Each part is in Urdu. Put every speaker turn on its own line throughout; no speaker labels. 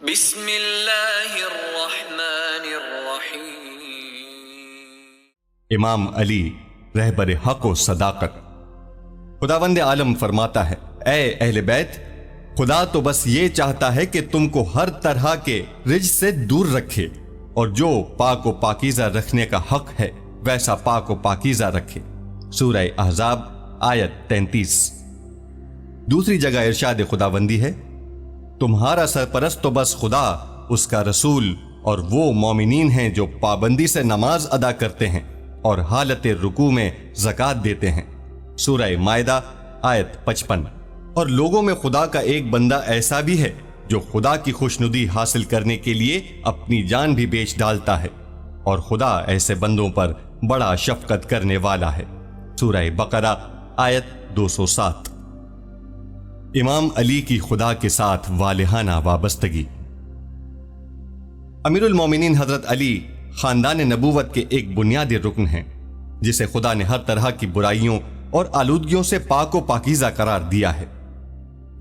بسم اللہ الرحمن الرحیم۔
امام علی رہبر حق و صداقت۔ خداوند عالم فرماتا ہے، اے اہل بیت، خدا تو بس یہ چاہتا ہے کہ تم کو ہر طرح کے رجس سے دور رکھے، اور جو پاک و پاکیزہ رکھنے کا حق ہے ویسا پاک و پاکیزہ رکھے۔ سورہ احزاب آیت 33۔ دوسری جگہ ارشاد خداوندی ہے، تمہارا سرپرست تو بس خدا، اس کا رسول اور وہ مومنین ہیں جو پابندی سے نماز ادا کرتے ہیں اور حالت رکوع میں زکوٰۃ دیتے ہیں۔ سورہ مائدہ آیت 55۔ اور لوگوں میں خدا کا ایک بندہ ایسا بھی ہے جو خدا کی خوشنودی حاصل کرنے کے لیے اپنی جان بھی بیچ ڈالتا ہے، اور خدا ایسے بندوں پر بڑا شفقت کرنے والا ہے۔ سورہ بقرہ آیت 207۔ امام علی کی خدا کے ساتھ والہانہ وابستگی۔ امیر المومنین حضرت علی خاندان نبوت کے ایک بنیادی رکن ہیں، جسے خدا نے ہر طرح کی برائیوں اور آلودگیوں سے پاک و پاکیزہ قرار دیا ہے۔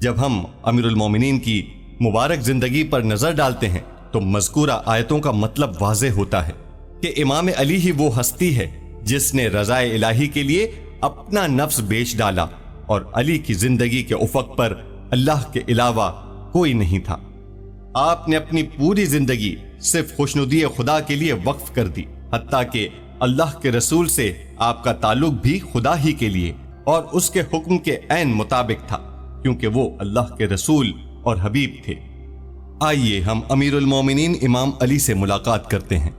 جب ہم امیر المومنین کی مبارک زندگی پر نظر ڈالتے ہیں تو مذکورہ آیتوں کا مطلب واضح ہوتا ہے کہ امام علی ہی وہ ہستی ہے جس نے رضائے الہی کے لیے اپنا نفس بیچ ڈالا، اور علی کی زندگی کے افق پر اللہ کے علاوہ کوئی نہیں تھا۔ آپ نے اپنی پوری زندگی صرف خوشنودی خدا کے لیے وقف کر دی، حتیٰ کہ اللہ کے رسول سے آپ کا تعلق بھی خدا ہی کے لیے اور اس کے حکم کے عین مطابق تھا، کیونکہ وہ اللہ کے رسول اور حبیب تھے۔ آئیے ہم امیر المومنین امام علی سے ملاقات کرتے ہیں۔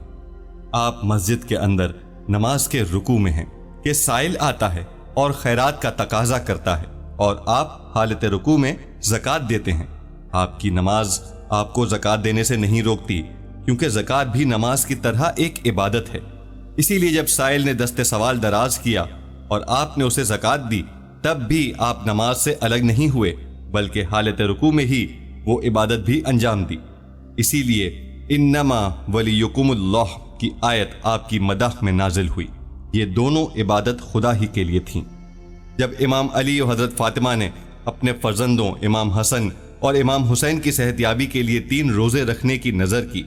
آپ مسجد کے اندر نماز کے رکوع میں ہیں کہ سائل آتا ہے اور خیرات کا تقاضا کرتا ہے، اور آپ حالت رکوع میں زکوٰۃ دیتے ہیں۔ آپ کی نماز آپ کو زکوٰۃ دینے سے نہیں روکتی، کیونکہ زکوٰۃ بھی نماز کی طرح ایک عبادت ہے۔ اسی لیے جب سائل نے دست سوال دراز کیا اور آپ نے اسے زکوٰۃ دی، تب بھی آپ نماز سے الگ نہیں ہوئے، بلکہ حالت رکوع میں ہی وہ عبادت بھی انجام دی۔ اسی لیے انما ولیکم اللہ کی آیت آپ کی مدح میں نازل ہوئی۔ یہ دونوں عبادت خدا ہی کے لیے تھیں۔ جب امام علی و حضرت فاطمہ نے اپنے فرزندوں امام حسن اور امام حسین کی صحتیابی کے لیے 3 روزے رکھنے کی نظر کی،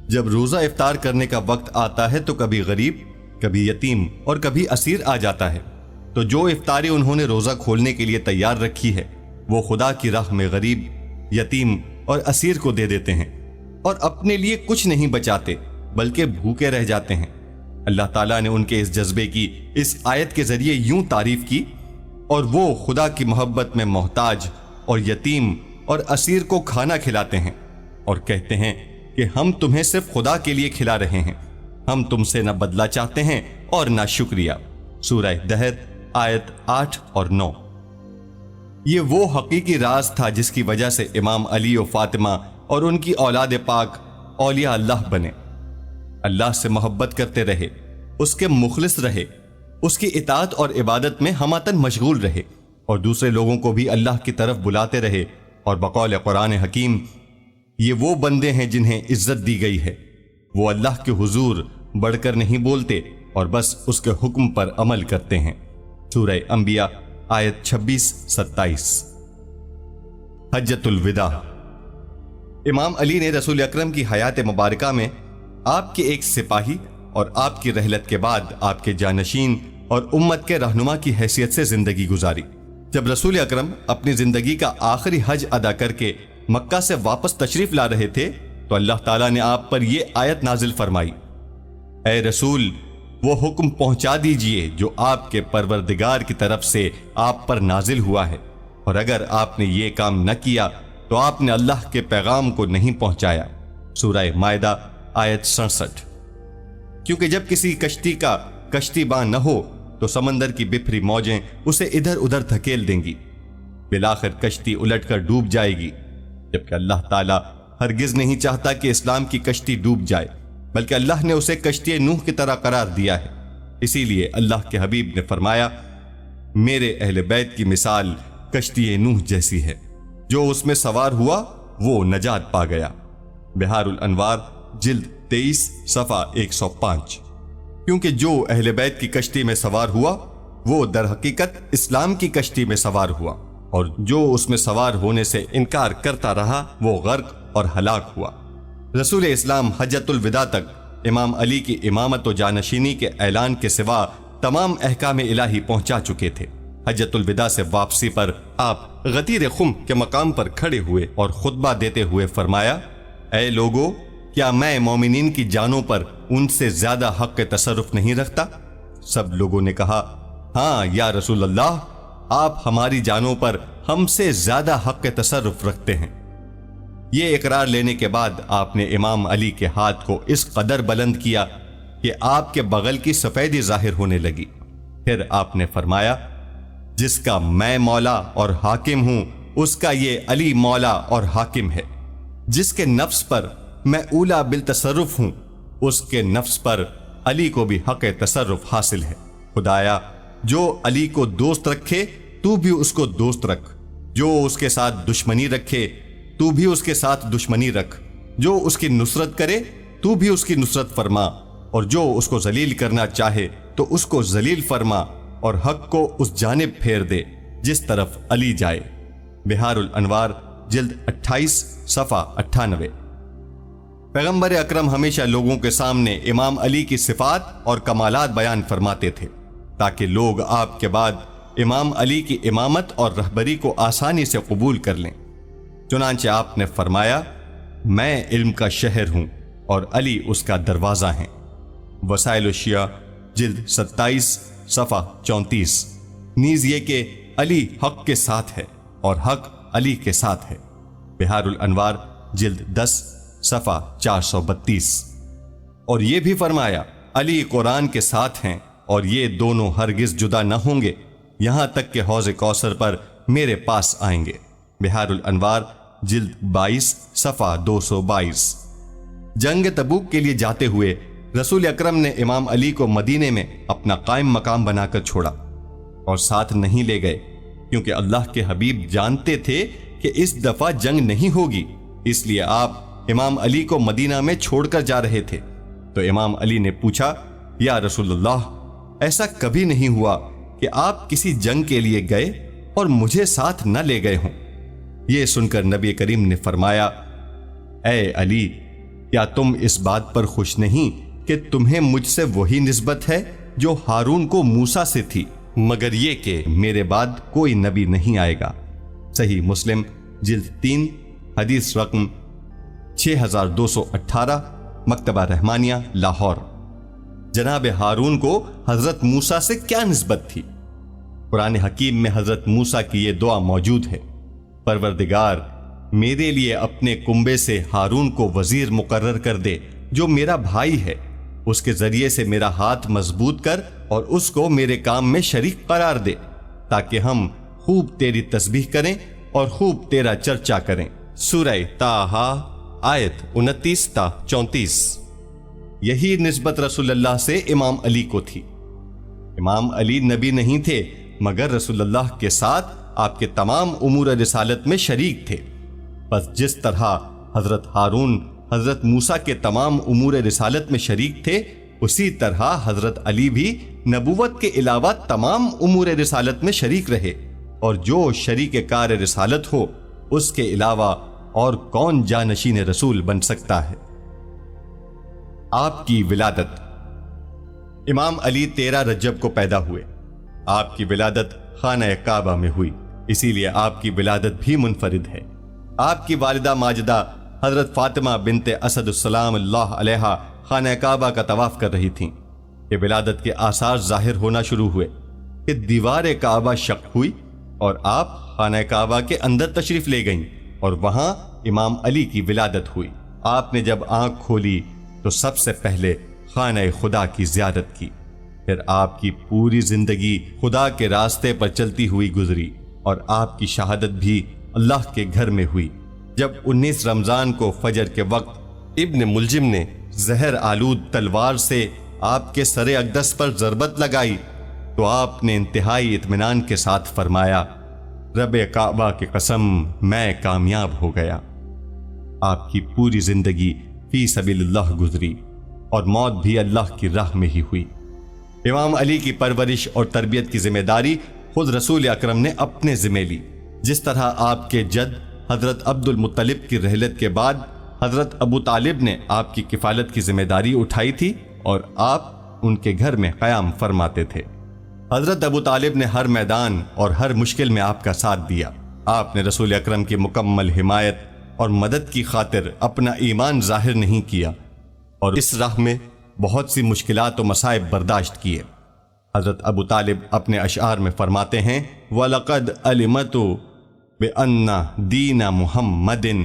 جب روزہ افطار کرنے کا وقت آتا ہے تو کبھی غریب، کبھی یتیم اور کبھی اسیر آ جاتا ہے، تو جو افطاری انہوں نے روزہ کھولنے کے لیے تیار رکھی ہے وہ خدا کی راہ میں غریب، یتیم اور اسیر کو دے دیتے ہیں، اور اپنے لیے کچھ نہیں بچاتے بلکہ بھوکے رہ جاتے ہیں۔ اللہ تعالیٰ نے ان کے اس جذبے کی اس آیت کے ذریعے یوں تعریف کی، اور وہ خدا کی محبت میں محتاج اور یتیم اور اسیر کو کھانا کھلاتے ہیں، اور کہتے ہیں کہ ہم تمہیں صرف خدا کے لیے کھلا رہے ہیں، ہم تم سے نہ بدلہ چاہتے ہیں اور نہ شکریہ۔ سورہ دہر آیت 8 اور 9۔ یہ وہ حقیقی راز تھا جس کی وجہ سے امام علی و فاطمہ اور ان کی اولاد پاک اولیاء اللہ بنے۔ اللہ سے محبت کرتے رہے، اس کے مخلص رہے، اس کی اطاعت اور عبادت میں ہماتن مشغول رہے، اور دوسرے لوگوں کو بھی اللہ کی طرف بلاتے رہے، اور بقول قرآن حکیم، یہ وہ بندے ہیں جنہیں عزت دی گئی ہے، وہ اللہ کے حضور بڑھ کر نہیں بولتے اور بس اس کے حکم پر عمل کرتے ہیں۔ سورہ انبیاء آیت 26-27۔ حجۃ الوداع۔ امام علی نے رسول اکرم کی حیات مبارکہ میں آپ کے ایک سپاہی اور آپ کی رحلت کے بعد آپ کے جانشین اور امت کے رہنما کی حیثیت سے زندگی گزاری۔ جب رسول اکرم اپنی زندگی کا آخری حج ادا کر کے مکہ سے واپس تشریف لا رہے تھے تو اللہ تعالیٰ نے آپ پر یہ آیت نازل فرمائی، اے رسول، وہ حکم پہنچا دیجئے جو آپ کے پروردگار کی طرف سے آپ پر نازل ہوا ہے، اور اگر آپ نے یہ کام نہ کیا تو آپ نے اللہ کے پیغام کو نہیں پہنچایا۔ سورہ مائدہ آیت 67۔ کیونکہ جب کسی کشتی کا کشتی باں نہ ہو تو سمندر کی بپھری موجیں اسے ادھر ادھر دھکیل دیں گی، بالآخر کشتی الٹ کر ڈوب جائے گی، جبکہ اللہ تعالیٰ ہرگز نہیں چاہتا کہ اسلام کی کشتی ڈوب جائے، بلکہ اللہ نے اسے کشتی نوح کی طرح قرار دیا ہے۔ اسی لیے اللہ کے حبیب نے فرمایا، میرے اہل بیت کی مثال کشتی نوح جیسی ہے، جو اس میں سوار ہوا وہ نجات پا گیا۔ بہار الانوار جلد 23 صفحہ 105۔ کیونکہ جو اہل بیت کی کشتی میں سوار ہوا وہ در حقیقت اسلام کی کشتی میں سوار ہوا، اور جو اس میں سوار ہونے سے انکار کرتا رہا وہ غرق اور ہلاک ہوا۔ رسول اسلام حجۃ الوداع تک امام علی کی امامت و جانشینی کے اعلان کے سوا تمام احکام الہی پہنچا چکے تھے۔ حجۃ الوداع سے واپسی پر آپ غدیر خم کے مقام پر کھڑے ہوئے اور خطبہ دیتے ہوئے فرمایا، اے لوگو، کیا میں مومنین کی جانوں پر ان سے زیادہ حق تصرف نہیں رکھتا؟ سب لوگوں نے کہا، ہاں یا رسول اللہ، آپ ہماری جانوں پر ہم سے زیادہ حق تصرف رکھتے ہیں۔ یہ اقرار لینے کے بعد آپ نے امام علی کے ہاتھ کو اس قدر بلند کیا کہ آپ کے بغل کی سفیدی ظاہر ہونے لگی۔ پھر آپ نے فرمایا، جس کا میں مولا اور حاکم ہوں اس کا یہ علی مولا اور حاکم ہے۔ جس کے نفس پر میں اولا بالتصرف ہوں اس کے نفس پر علی کو بھی حق تصرف حاصل ہے۔ خدایا، جو علی کو دوست رکھے تو بھی اس کو دوست رکھ، جو اس کے ساتھ دشمنی رکھے تو بھی اس کے ساتھ دشمنی رکھ، جو اس کی نصرت کرے تو بھی اس کی نصرت فرما، اور جو اس کو ذلیل کرنا چاہے تو اس کو ذلیل فرما، اور حق کو اس جانب پھیر دے جس طرف علی جائے۔ بہار الانوار جلد 28 صفحہ 98۔ پیغمبر اکرم ہمیشہ لوگوں کے سامنے امام علی کی صفات اور کمالات بیان فرماتے تھے تاکہ لوگ آپ کے بعد امام علی کی امامت اور رہبری کو آسانی سے قبول کر لیں۔ چنانچہ آپ نے فرمایا، میں علم کا شہر ہوں اور علی اس کا دروازہ ہیں۔ وسائل الشیعہ جلد 27 صفحہ 34۔ نیز یہ کہ علی حق کے ساتھ ہے اور حق علی کے ساتھ ہے۔ بہار الانوار جلد 10 صفحہ 432۔ اور یہ بھی فرمایا، علی قرآن کے ساتھ ہیں اور یہ دونوں ہرگز جدا نہ ہوں گے یہاں تک کہ حوض کوثر پر میرے پاس آئیں گے۔ بہار الانوار جلد 22 صفحہ 222۔ جنگ تبوک کے لیے جاتے ہوئے رسول اکرم نے امام علی کو مدینے میں اپنا قائم مقام بنا کر چھوڑا اور ساتھ نہیں لے گئے، کیونکہ اللہ کے حبیب جانتے تھے کہ اس دفعہ جنگ نہیں ہوگی، اس لیے آپ امام علی کو مدینہ میں چھوڑ کر جا رہے تھے۔ تو امام علی نے پوچھا، یا رسول اللہ، ایسا کبھی نہیں ہوا کہ آپ کسی جنگ کے لیے گئے اور مجھے ساتھ نہ لے گئے ہوں۔ یہ سن کر نبی کریم نے فرمایا، اے علی، کیا تم اس بات پر خوش نہیں کہ تمہیں مجھ سے وہی نسبت ہے جو ہارون کو موسیٰ سے تھی، مگر یہ کہ میرے بعد کوئی نبی نہیں آئے گا۔ صحیح مسلم جلد 3 حدیث رقم 6218، مکتبہ رحمانیہ لاہور۔ جناب ہارون کو حضرت موسیٰ سے کیا نسبت تھی؟ قرآن حکیم میں حضرت موسیٰ کی یہ دعا موجود ہے، پروردگار، میرے لیے اپنے کنبے سے ہارون کو وزیر مقرر کر دے جو میرا بھائی ہے، اس کے ذریعے سے میرا ہاتھ مضبوط کر اور اس کو میرے کام میں شریک قرار دے، تاکہ ہم خوب تیری تسبیح کریں اور خوب تیرا چرچا کریں۔ سورہ طٰہٰ آیت 29 تا 34۔ یہی نسبت رسول اللہ سے امام علی کو تھی۔ امام علی نبی نہیں تھے، مگر رسول اللہ کے ساتھ آپ کے تمام امور رسالت میں شریک تھے۔ بس جس طرح حضرت ہارون حضرت موسیٰ کے تمام امور رسالت میں شریک تھے، اسی طرح حضرت علی بھی نبوت کے علاوہ تمام امور رسالت میں شریک رہے، اور جو شریک کار رسالت ہو اس کے علاوہ اور کون جانشین رسول بن سکتا ہے۔ آپ کی ولادت۔ امام علی 13 رجب کو پیدا ہوئے۔ آپ کی ولادت خانہ کعبہ میں ہوئی، اسی لیے آپ کی ولادت بھی منفرد ہے۔ آپ کی والدہ ماجدہ حضرت فاطمہ بنت اسد السلام اللہ علیہا خانہ کعبہ کا طواف کر رہی تھیں کہ ولادت کے آثار ظاہر ہونا شروع ہوئے کہ دیوار کعبہ شق ہوئی اور آپ خانہ کعبہ کے اندر تشریف لے گئیں، اور وہاں امام علی کی ولادت ہوئی۔ آپ نے جب آنکھ کھولی تو سب سے پہلے خانہ خدا کی زیارت کی، پھر آپ کی پوری زندگی خدا کے راستے پر چلتی ہوئی گزری، اور آپ کی شہادت بھی اللہ کے گھر میں ہوئی۔ جب 19 رمضان کو فجر کے وقت ابن ملجم نے زہر آلود تلوار سے آپ کے سر اقدس پر ضربت لگائی تو آپ نے انتہائی اطمینان کے ساتھ فرمایا، رب کعبہ کی قسم، میں کامیاب ہو گیا۔ آپ کی پوری زندگی فی سبیل اللہ گزری اور موت بھی اللہ کی راہ میں ہی ہوئی۔ امام علی کی پرورش اور تربیت کی ذمہ داری خود رسول اکرم نے اپنے ذمہ لی۔ جس طرح آپ کے جد حضرت عبد المطلب کی رحلت کے بعد حضرت ابو طالب نے آپ کی کفالت کی ذمہ داری اٹھائی تھی اور آپ ان کے گھر میں قیام فرماتے تھے۔ حضرت ابو طالب نے ہر میدان اور ہر مشکل میں آپ کا ساتھ دیا۔ آپ نے رسول اکرم کی مکمل حمایت اور مدد کی خاطر اپنا ایمان ظاہر نہیں کیا اور اس راہ میں بہت سی مشکلات و مصائب برداشت کیے۔ حضرت ابو طالب اپنے اشعار میں فرماتے ہیں وَلَقَدْ عَلِمَتُ بِأَنَّ دِينَ مُحَمَّدٍ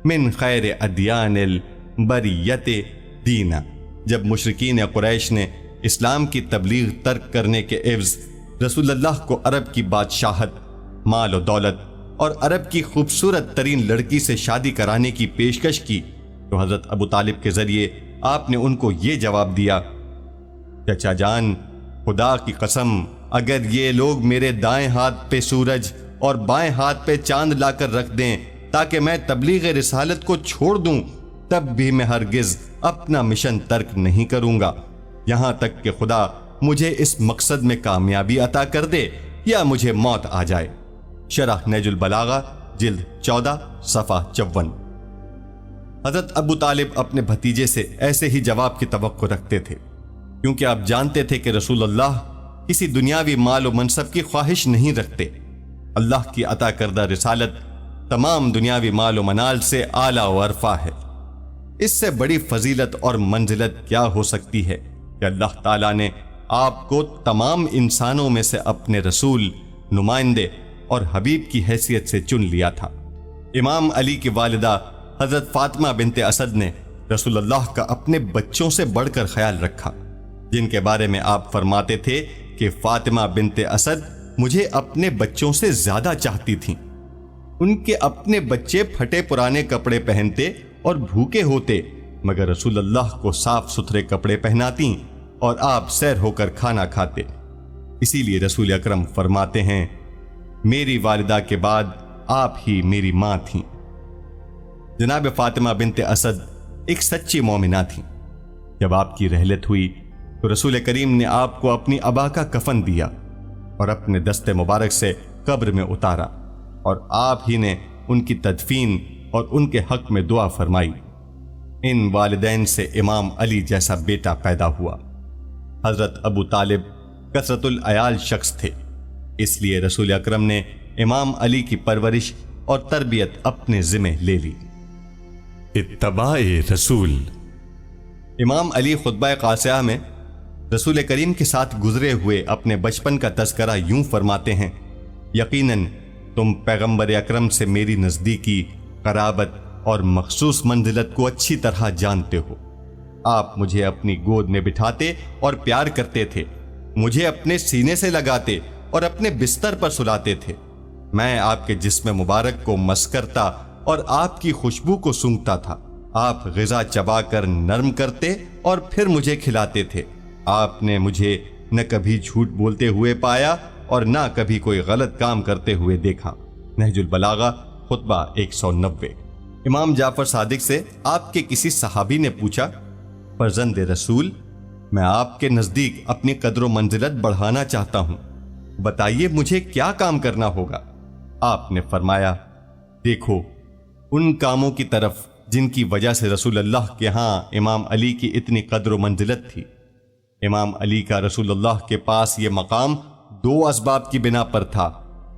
مِّن خَيْرِ أَدْيَانِ الْبَرِيَّةِ دِينًا۔ جب مشرکین قریش نے اسلام کی تبلیغ ترک کرنے کے عوض رسول اللہ کو عرب کی بادشاہت، مال و دولت اور عرب کی خوبصورت ترین لڑکی سے شادی کرانے کی پیشکش کی تو حضرت ابو طالب کے ذریعے آپ نے ان کو یہ جواب دیا چچا جان، خدا کی قسم اگر یہ لوگ میرے دائیں ہاتھ پہ سورج اور بائیں ہاتھ پہ چاند لا کر رکھ دیں تاکہ میں تبلیغ رسالت کو چھوڑ دوں تب بھی میں ہرگز اپنا مشن ترک نہیں کروں گا، یہاں تک کہ خدا مجھے اس مقصد میں کامیابی عطا کر دے یا مجھے موت آ جائے۔ شرح نہج البلاغہ جلد 14 صفحہ 54۔ حضرت ابو طالب اپنے بھتیجے سے ایسے ہی جواب کی توقع رکھتے تھے کیونکہ آپ جانتے تھے کہ رسول اللہ کسی دنیاوی مال و منصب کی خواہش نہیں رکھتے۔ اللہ کی عطا کردہ رسالت تمام دنیاوی مال و منال سے اعلیٰ و ارفع ہے۔ اس سے بڑی فضیلت اور منزلت کیا ہو سکتی ہے کہ اللہ تعالیٰ نے آپ کو تمام انسانوں میں سے اپنے رسول، نمائندے اور حبیب کی حیثیت سے چن لیا تھا۔ امام علی کی والدہ حضرت فاطمہ بنت اسد نے رسول اللہ کا اپنے بچوں سے بڑھ کر خیال رکھا، جن کے بارے میں آپ فرماتے تھے کہ فاطمہ بنت اسد مجھے اپنے بچوں سے زیادہ چاہتی تھیں۔ ان کے اپنے بچے پھٹے پرانے کپڑے پہنتے اور بھوکے ہوتے مگر رسول اللہ کو صاف ستھرے کپڑے پہناتی اور آپ سیر ہو کر کھانا کھاتے۔ اسی لیے رسول اکرم فرماتے ہیں میری والدہ کے بعد آپ ہی میری ماں تھیں۔ جناب فاطمہ بنت اسد ایک سچی مومنہ تھیں۔ جب آپ کی رحلت ہوئی تو رسول کریم نے آپ کو اپنی ابا کا کفن دیا اور اپنے دست مبارک سے قبر میں اتارا اور آپ ہی نے ان کی تدفین اور ان کے حق میں دعا فرمائی۔ ان والدین سے امام علی جیسا بیٹا پیدا ہوا۔ حضرت ابو طالب کثرت العیال شخص تھے، اس لیے رسول اکرم نے امام علی کی پرورش اور تربیت اپنے ذمہ لے لی۔ اتباع رسول۔ امام علی خطبہ قاصعہ میں رسول کریم کے ساتھ گزرے ہوئے اپنے بچپن کا تذکرہ یوں فرماتے ہیں یقیناً تم پیغمبر اکرم سے میری نزدیکی، قرابت اور مخصوص منزلت کو اچھی طرح جانتے ہو۔ آپ مجھے اپنی گود میں بٹھاتے اور پیار کرتے تھے، مجھے اپنے سینے سے لگاتے اور اپنے بستر پر سلاتے تھے۔ میں آپ کے جسم مبارک کو مس کرتا اور آپ کی خوشبو کو سونگھتا تھا۔ آپ غذا چبا کر نرم کرتے اور پھر مجھے کھلاتے تھے۔ آپ نے مجھے نہ کبھی جھوٹ بولتے ہوئے پایا اور نہ کبھی کوئی غلط کام کرتے ہوئے دیکھا۔ نہج البلاغہ خطبہ 190۔ امام جعفر صادق سے آپ کے کسی صحابی نے پوچھا فرزند رسول، میں آپ کے نزدیک اپنی قدر و منزلت بڑھانا چاہتا ہوں، بتائیے مجھے کیا کام کرنا ہوگا؟ آپ نے فرمایا دیکھو ان کاموں کی طرف جن کی وجہ سے رسول اللہ کے ہاں امام علی کی اتنی قدر و منزلت تھی۔ امام علی کا رسول اللہ کے پاس یہ مقام 2 اسباب کی بنا پر تھا،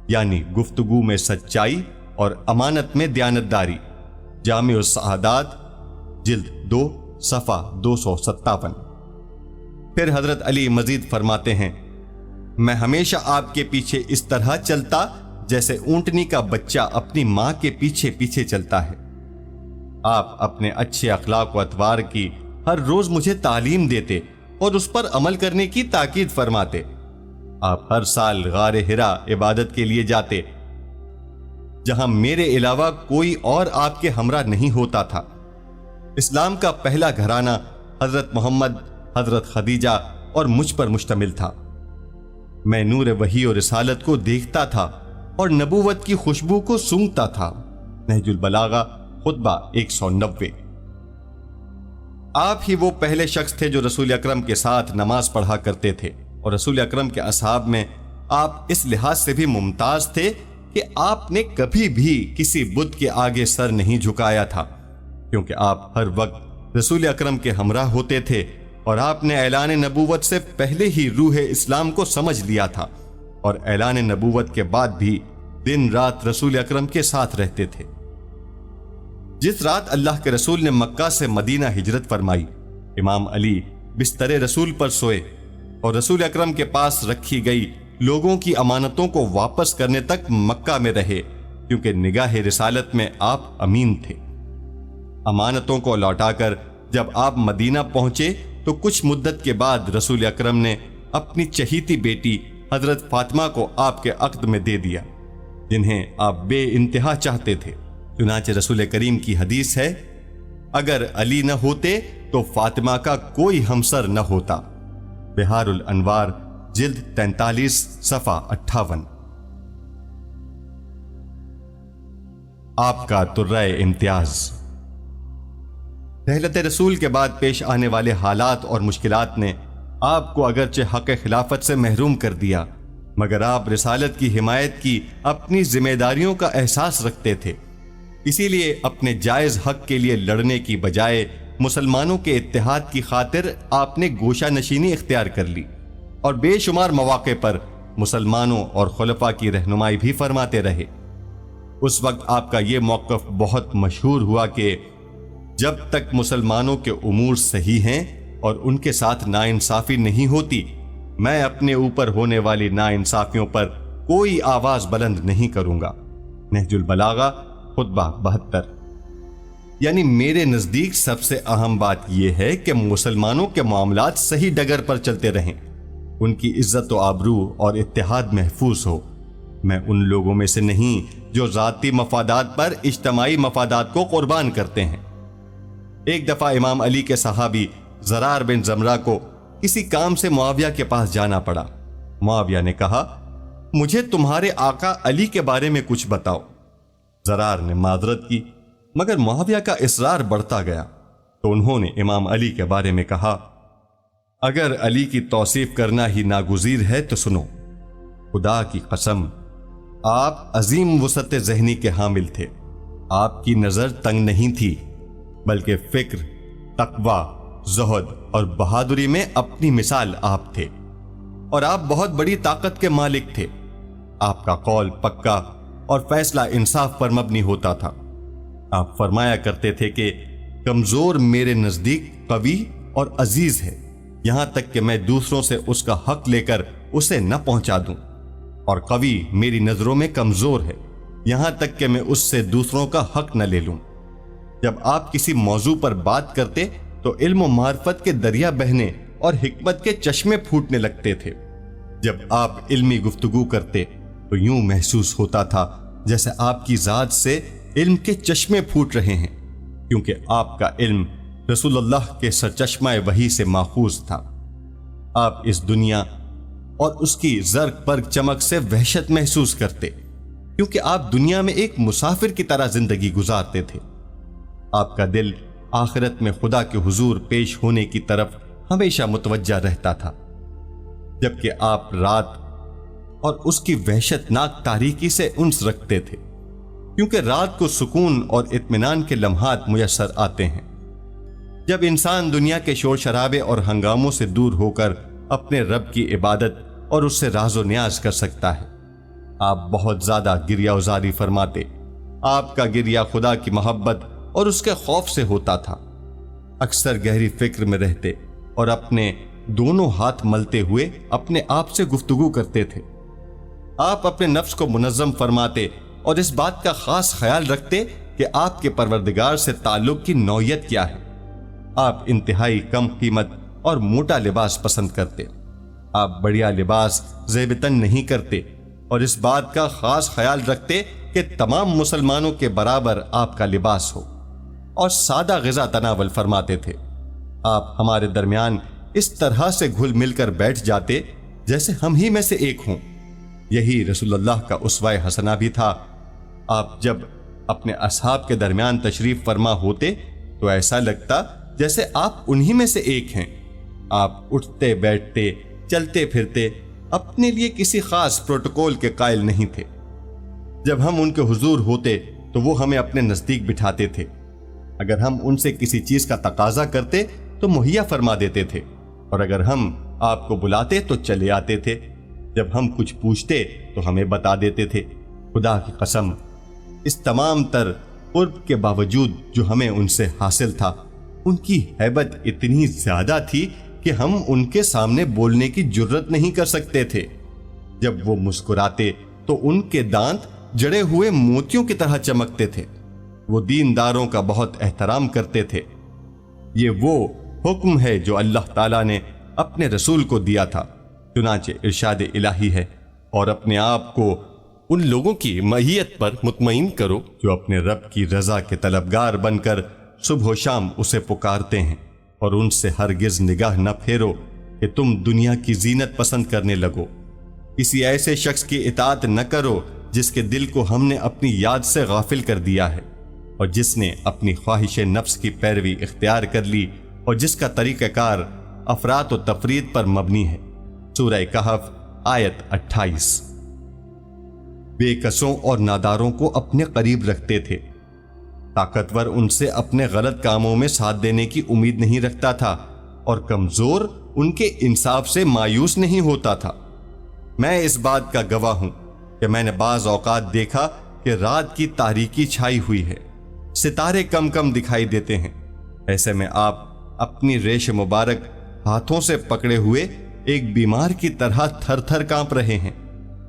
یعنی گفتگو میں سچائی اور امانت میں دیانتداری۔ جامع السعادات جلد 2 صفحہ 257۔ پھر حضرت علی مزید فرماتے ہیں میں ہمیشہ آپ کے پیچھے اس طرح چلتا جیسے اونٹنی کا بچہ اپنی ماں کے پیچھے پیچھے چلتا ہے۔ آپ اپنے اچھے اخلاق و اطوار کی ہر روز مجھے تعلیم دیتے اور اس پر عمل کرنے کی تاکید فرماتے۔ آپ ہر سال غار حرا عبادت کے لیے جاتے جہاں میرے علاوہ کوئی اور آپ کے ہمراہ نہیں ہوتا تھا۔ اسلام کا پہلا گھرانہ حضرت محمد، حضرت خدیجہ اور مجھ پر مشتمل تھا۔ میں نور وحی اور رسالت کو دیکھتا تھا اور نبوت کی خوشبو کو سونگھتا تھا۔ نہج البلاغہ خطبہ 190۔ آپ ہی وہ پہلے شخص تھے جو رسول اکرم کے ساتھ نماز پڑھا کرتے تھے، اور رسول اکرم کے اصحاب میں آپ اس لحاظ سے بھی ممتاز تھے کہ آپ نے کبھی بھی کسی بت کے آگے سر نہیں جھکایا تھا، کیونکہ آپ ہر وقت رسول اکرم کے ہمراہ ہوتے تھے اور آپ نے اعلان نبوت سے پہلے ہی روح اسلام کو سمجھ لیا تھا، اور اعلان نبوت کے بعد بھی دن رات رسول اکرم کے ساتھ رہتے تھے۔ جس رات اللہ کے رسول نے مکہ سے مدینہ ہجرت فرمائی، امام علی بستر رسول پر سوئے اور رسول اکرم کے پاس رکھی گئی لوگوں کی امانتوں کو واپس کرنے تک مکہ میں رہے، کیونکہ نگاہ رسالت میں آپ امین تھے۔ امانتوں کو لوٹا کر جب آپ مدینہ پہنچے تو کچھ مدت کے بعد رسول اکرم نے اپنی چہیتی بیٹی حضرت فاطمہ کو آپ کے عقد میں دے دیا، جنہیں آپ بے انتہا چاہتے تھے۔ چنانچہ رسول کریم کی حدیث ہے، اگر علی نہ ہوتے تو فاطمہ کا کوئی ہمسر نہ ہوتا۔ بہار الانوار جلد 43 صفحہ 58۔ آپ کا ترہ امتیاز۔ رحلت رسول کے بعد پیش آنے والے حالات اور مشکلات نے آپ کو اگرچہ حق خلافت سے محروم کر دیا، مگر آپ رسالت کی حمایت کی اپنی ذمہ داریوں کا احساس رکھتے تھے، اسی لیے اپنے جائز حق کے لیے لڑنے کی بجائے مسلمانوں کے اتحاد کی خاطر آپ نے گوشہ نشینی اختیار کر لی، اور بے شمار مواقع پر مسلمانوں اور خلفاء کی رہنمائی بھی فرماتے رہے۔ اس وقت آپ کا یہ موقف بہت مشہور ہوا کہ جب تک مسلمانوں کے امور صحیح ہیں اور ان کے ساتھ ناانصافی نہیں ہوتی، میں اپنے اوپر ہونے والی ناانصافیوں پر کوئی آواز بلند نہیں کروں گا۔ نہج البلاغہ خطبہ 72۔ یعنی میرے نزدیک سب سے اہم بات یہ ہے کہ مسلمانوں کے معاملات صحیح ڈگر پر چلتے رہیں، ان کی عزت و آبرو اور اتحاد محفوظ ہو۔ میں ان لوگوں میں سے نہیں جو ذاتی مفادات پر اجتماعی مفادات کو قربان کرتے ہیں۔ ایک دفعہ امام علی کے صحابی زرار بن زمرہ کو کسی کام سے معاویہ کے پاس جانا پڑا۔ معاویہ نے کہا، مجھے تمہارے آقا علی کے بارے میں کچھ بتاؤ۔ زرار نے معذرت کی، مگر معاویہ کا اصرار بڑھتا گیا تو انہوں نے امام علی کے بارے میں کہا، اگر علی کی توصیف کرنا ہی ناگزیر ہے تو سنو، خدا کی قسم آپ عظیم وسعت ذہنی کے حامل تھے۔ آپ کی نظر تنگ نہیں تھی، بلکہ فکر، تقوی، زہد اور بہادری میں اپنی مثال آپ تھے، اور آپ بہت بڑی طاقت کے مالک تھے۔ آپ کا قول پکا اور فیصلہ انصاف پر مبنی ہوتا تھا۔ آپ فرمایا کرتے تھے کہ کمزور میرے نزدیک قوی اور عزیز ہے، یہاں تک کہ میں دوسروں سے اس کا حق لے کر اسے نہ پہنچا دوں، اور قوی میری نظروں میں کمزور ہے، یہاں تک کہ میں اس سے دوسروں کا حق نہ لے لوں۔ جب آپ کسی موضوع پر بات کرتے تو علم و معرفت کے دریا بہنے اور حکمت کے چشمے پھوٹنے لگتے تھے۔ جب آپ علمی گفتگو کرتے تو یوں محسوس ہوتا تھا جیسے آپ کی ذات سے علم کے چشمے پھوٹ رہے ہیں، کیونکہ آپ کا علم رسول اللہ کے سرچشمہ وحی سے ماخوذ تھا۔ آپ اس دنیا اور اس کی زرق برق چمک سے وحشت محسوس کرتے، کیونکہ آپ دنیا میں ایک مسافر کی طرح زندگی گزارتے تھے۔ آپ کا دل آخرت میں خدا کے حضور پیش ہونے کی طرف ہمیشہ متوجہ رہتا تھا، جبکہ آپ رات اور اس کی وحشت ناک تاریکی سے انس رکھتے تھے، کیونکہ رات کو سکون اور اطمینان کے لمحات میسر آتے ہیں، جب انسان دنیا کے شور شرابے اور ہنگاموں سے دور ہو کر اپنے رب کی عبادت اور اس سے راز و نیاز کر سکتا ہے۔ آپ بہت زیادہ گریہ ازاری فرماتے۔ آپ کا گریہ خدا کی محبت اور اس کے خوف سے ہوتا تھا۔ اکثر گہری فکر میں رہتے اور اپنے دونوں ہاتھ ملتے ہوئے اپنے آپ سے گفتگو کرتے تھے۔ آپ اپنے نفس کو منظم فرماتے اور اس بات کا خاص خیال رکھتے کہ آپ کے پروردگار سے تعلق کی نوعیت کیا ہے۔ آپ انتہائی کم قیمت اور موٹا لباس پسند کرتے۔ آپ بڑھیا لباس زیب تن نہیں کرتے اور اس بات کا خاص خیال رکھتے کہ تمام مسلمانوں کے برابر آپ کا لباس ہو، اور سادہ غذا تناول فرماتے تھے۔ آپ ہمارے درمیان اس طرح سے گھل مل کر بیٹھ جاتے جیسے ہم ہی میں سے ایک ہوں۔ یہی رسول اللہ کا اسوہ حسنہ بھی تھا۔ آپ جب اپنے اصحاب کے درمیان تشریف فرما ہوتے تو ایسا لگتا جیسے آپ انہی میں سے ایک ہیں۔ آپ اٹھتے بیٹھتے چلتے پھرتے اپنے لیے کسی خاص پروٹوکول کے قائل نہیں تھے۔ جب ہم ان کے حضور ہوتے تو وہ ہمیں اپنے نزدیک بٹھاتے تھے، اگر ہم ان سے کسی چیز کا تقاضا کرتے تو مہیا فرما دیتے تھے، اور اگر ہم آپ کو بلاتے تو چلے آتے تھے، جب ہم کچھ پوچھتے تو ہمیں بتا دیتے تھے۔ خدا کی قسم، اس تمام تر قرب کے باوجود جو ہمیں ان سے حاصل تھا، ان کی ہیبت اتنی زیادہ تھی کہ ہم ان کے سامنے بولنے کی جرت نہیں کر سکتے تھے۔ جب وہ مسکراتے تو ان کے دانت جڑے ہوئے موتیوں کی طرح چمکتے تھے۔ وہ دینداروں کا بہت احترام کرتے تھے۔ یہ وہ حکم ہے جو اللہ تعالیٰ نے اپنے رسول کو دیا تھا، چنانچہ ارشاد الہی ہے، اور اپنے آپ کو ان لوگوں کی معیت پر مطمئن کرو جو اپنے رب کی رضا کے طلبگار بن کر صبح و شام اسے پکارتے ہیں، اور ان سے ہرگز نگاہ نہ پھیرو کہ تم دنیا کی زینت پسند کرنے لگو۔ کسی ایسے شخص کی اطاعت نہ کرو جس کے دل کو ہم نے اپنی یاد سے غافل کر دیا ہے، اور جس نے اپنی خواہش نفس کی پیروی اختیار کر لی، اور جس کا طریقہ کار افراط و تفرید پر مبنی ہے۔ سورہ کہف آیت 28۔ بے کسوں اور ناداروں کو اپنے قریب رکھتے تھے، طاقتور ان سے اپنے غلط کاموں میں ساتھ دینے کی امید نہیں رکھتا تھا، اور کمزور ان کے انصاف سے مایوس نہیں ہوتا تھا۔ میں اس بات کا گواہ ہوں کہ میں نے بعض اوقات دیکھا کہ رات کی تاریکی چھائی ہوئی ہے، ستارے کم کم دکھائی دیتے ہیں، ایسے میں آپ اپنی ریش مبارک ہاتھوں سے پکڑے ہوئے ایک بیمار کی طرح تھر تھر کانپ رہے ہیں،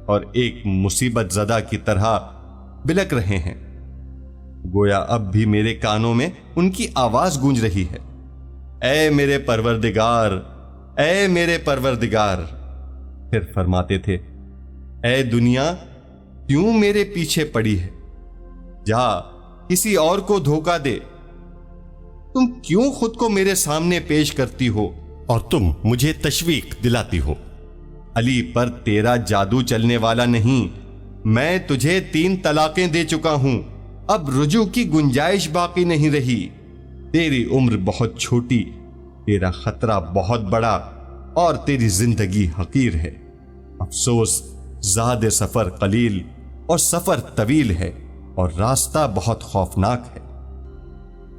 اور ایک مصیبت زدہ کی طرح بلک رہے ہیں، گویا اب بھی میرے کانوں میں ان کی آواز گونج رہی ہے، اے میرے پروردگار، اے میرے پروردگار۔ پھر فرماتے تھے، اے دنیا کیوں میرے پیچھے پڑی ہے، جا کسی اور کو دھوکہ دے، تم کیوں خود کو میرے سامنے پیش کرتی ہو اور تم مجھے تشویق دلاتی ہو؟ علی پر تیرا جادو چلنے والا نہیں، میں تجھے 3 طلاقیں دے چکا ہوں، اب رجوع کی گنجائش باقی نہیں رہی، تیری عمر بہت چھوٹی، تیرا خطرہ بہت بڑا، اور تیری زندگی حقیر ہے، افسوس زاد سفر قلیل اور سفر طویل ہے، اور راستہ بہت خوفناک ہے۔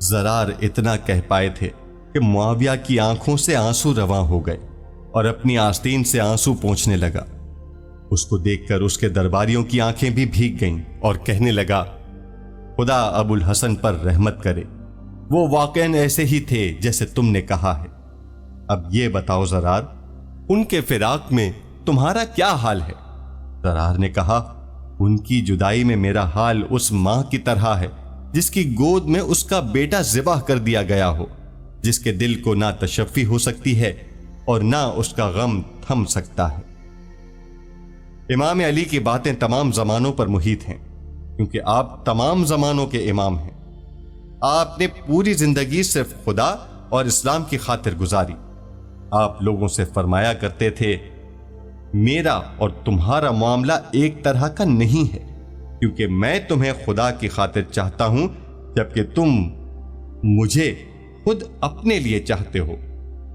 زرار اتنا کہہ پائے تھے کہ معاویہ کی آنکھوں سے آنسو رواں ہو گئے، اور اپنی آستین سے آنسو پونچھنے لگا۔ اس کو دیکھ کر اس کے درباریوں کی آنکھیں بھی بھیگ گئیں، اور کہنے لگا، خدا ابو الحسن پر رحمت کرے، وہ واقعاً ایسے ہی تھے جیسے تم نے کہا ہے۔ اب یہ بتاؤ زرار، ان کے فراق میں تمہارا کیا حال ہے؟ زرار نے کہا، ان کی جدائی میں میرا حال اس ماں کی طرح ہے جس کی گود میں اس کا بیٹا ذبح کر دیا گیا ہو، جس کے دل کو نہ تشفی ہو سکتی ہے اور نہ اس کا غم تھم سکتا ہے۔ امام علی کی باتیں تمام زمانوں پر محیط ہیں، کیونکہ آپ تمام زمانوں کے امام ہیں۔ آپ نے پوری زندگی صرف خدا اور اسلام کی خاطر گزاری۔ آپ لوگوں سے فرمایا کرتے تھے، میرا اور تمہارا معاملہ ایک طرح کا نہیں ہے، کیونکہ میں تمہیں خدا کی خاطر چاہتا ہوں، جبکہ تم مجھے خود اپنے لیے چاہتے ہو۔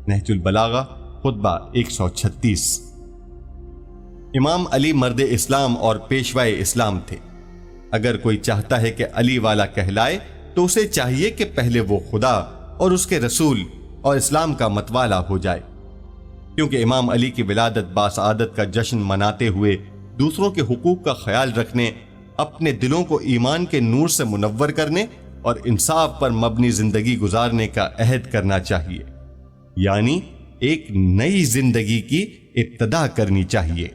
نہج البلاغہ خطبہ 136۔ امام علی مرد اسلام اور پیشوائے اسلام تھے۔ اگر کوئی چاہتا ہے کہ علی والا کہلائے تو اسے چاہیے کہ پہلے وہ خدا اور اس کے رسول اور اسلام کا متوالا ہو جائے، کیونکہ امام علی کی ولادت باسعادت کا جشن مناتے ہوئے دوسروں کے حقوق کا خیال رکھنے، اپنے دلوں کو ایمان کے نور سے منور کرنے اور انصاف پر مبنی زندگی گزارنے کا عہد کرنا چاہیے، یعنی ایک نئی زندگی کی ابتدا کرنی چاہیے۔